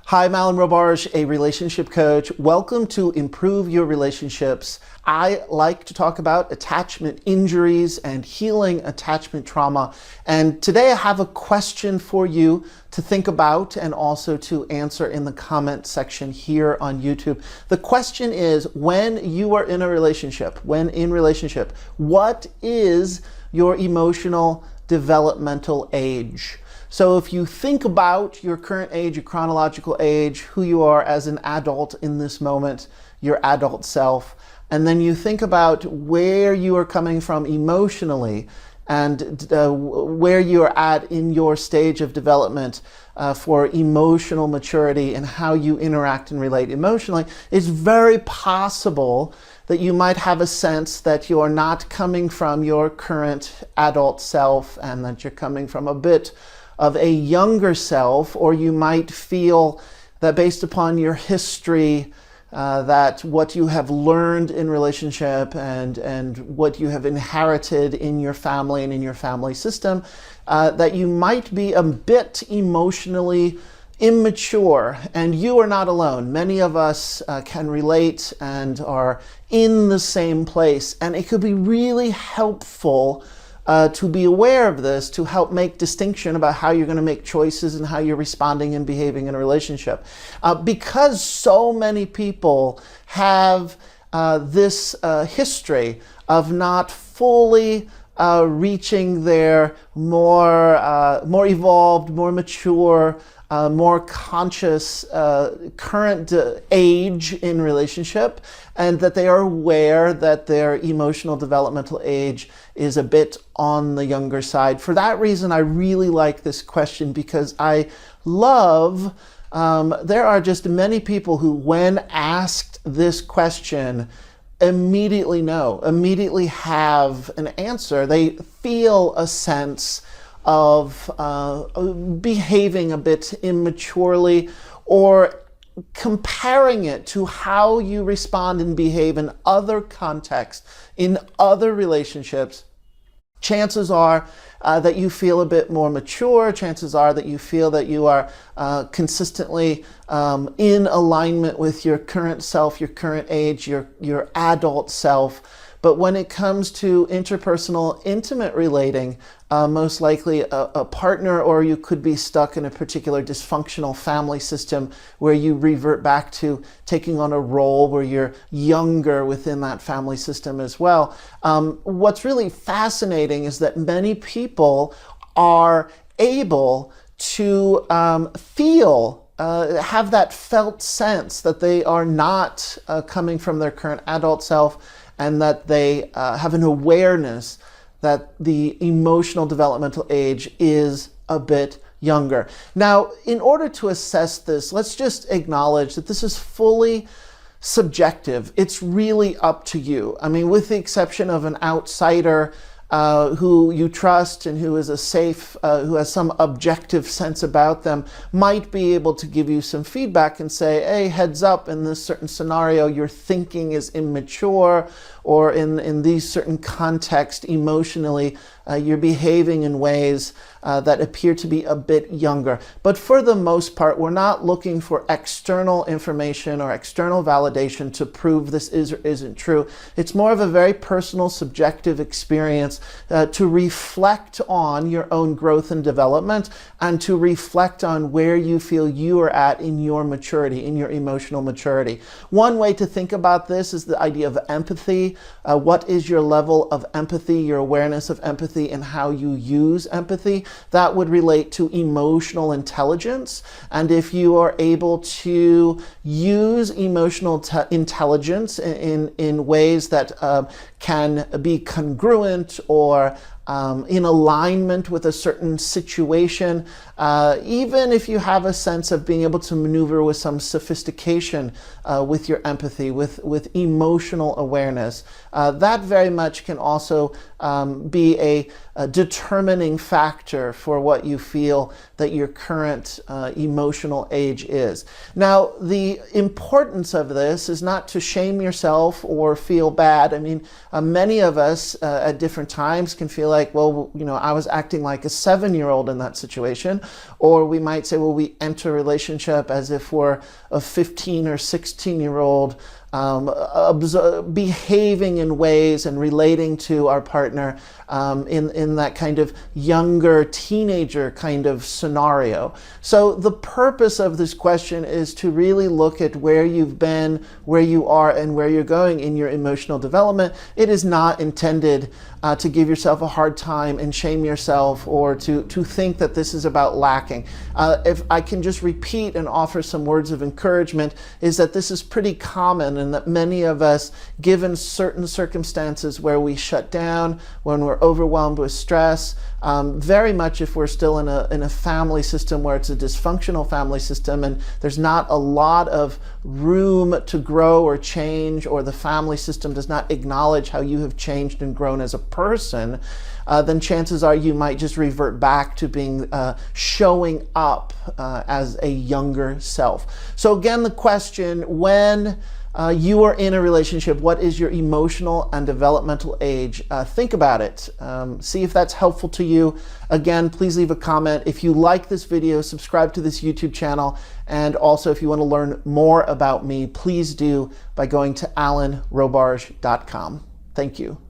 Hi, I'm Robarge, a relationship coach. Welcome to Improve Your Relationships. I like to talk about attachment injuries and healing attachment trauma. And today I have a question for you to think about and also to answer in the comment section here on YouTube. The question is, when you are in a relationship, what is your emotional developmental age? So if you think about your current age, your chronological age, who you are as an adult in this moment, your adult self, and then you think about where you are coming from emotionally and where you are at in your stage of development for emotional maturity and how you interact and relate emotionally, it's very possible that you might have a sense that you are not coming from your current adult self and that you're coming from a bit of a younger self, or you might feel that based upon your history, that what you have learned in relationship and what you have inherited in your family and in your family system, that you might be a bit emotionally immature. And you are not alone. Many of us can relate and are in the same place. And it could be really helpful to be aware of this, to help make distinction about how you're going to make choices and how you're responding and behaving in a relationship. Because so many people have this history of not fully reaching their more evolved, more mature, more conscious current age in relationship, and that they are aware that their emotional developmental age is a bit on the younger side. For that reason, I really like this question, because I love, there are just many people who, when asked this question, immediately know, immediately have an answer. They feel a sense of behaving a bit immaturely, or comparing it to how you respond and behave in other contexts, in other relationships. Chances are that you feel a bit more mature. Chances are that you feel that you are consistently in alignment with your current self, your current age, your adult self. But when it comes to interpersonal, intimate relating, most likely a partner, or you could be stuck in a particular dysfunctional family system where you revert back to taking on a role where you're younger within that family system as well. What's really fascinating is that many people are able to have that felt sense that they are not coming from their current adult self, and that they have an awareness that the emotional developmental age is a bit younger. Now, in order to assess this, let's just acknowledge that this is fully subjective. It's really up to you. I mean, with the exception of an outsider who you trust and who is who has some objective sense about them, might be able to give you some feedback and say, hey, heads up, in this certain scenario, your thinking is immature, or in these certain contexts, emotionally, you're behaving in ways that appear to be a bit younger. But for the most part, we're not looking for external information or external validation to prove this is or isn't true. It's more of a very personal, subjective experience to reflect on your own growth and development, and to reflect on where you feel you are at in your maturity, in your emotional maturity. One way to think about this is the idea of empathy. What is your level of empathy, your awareness of empathy, and how you use empathy? That would relate to emotional intelligence. And if you are able to use emotional intelligence in ways that can be congruent or in alignment with a certain situation, even if you have a sense of being able to maneuver with some sophistication with your empathy, with emotional awareness, that very much can also be a determining factor for what you feel that your current emotional age is. Now, the importance of this is not to shame yourself or feel bad. I mean, many of us at different times can feel like like, well, I was acting like a 7-year-old in that situation. Or we might say, well, we enter a relationship as if we're a 15 or 16-year-old, behaving in ways and relating to our partner in that kind of younger teenager kind of scenario. So the purpose of this question is to really look at where you've been, where you are, and where you're going in your emotional development. It is not intended to give yourself a hard time and shame yourself, or to think that this is about lacking. If I can just repeat and offer some words of encouragement, is that this is pretty common, and that many of us, given certain circumstances where we shut down, when we're overwhelmed with stress, very much if we're still in a family system where it's a dysfunctional family system and there's not a lot of room to grow or change, or the family system does not acknowledge how you have changed and grown as a person, then chances are you might just revert back to being showing up as a younger self. So again, the question, when you are in a relationship, what is your emotional and developmental age? Think about it. See if that's helpful to you. Again, please leave a comment. If you like this video, subscribe to this YouTube channel. And also, if you want to learn more about me, please do by going to alanrobarge.com. Thank you.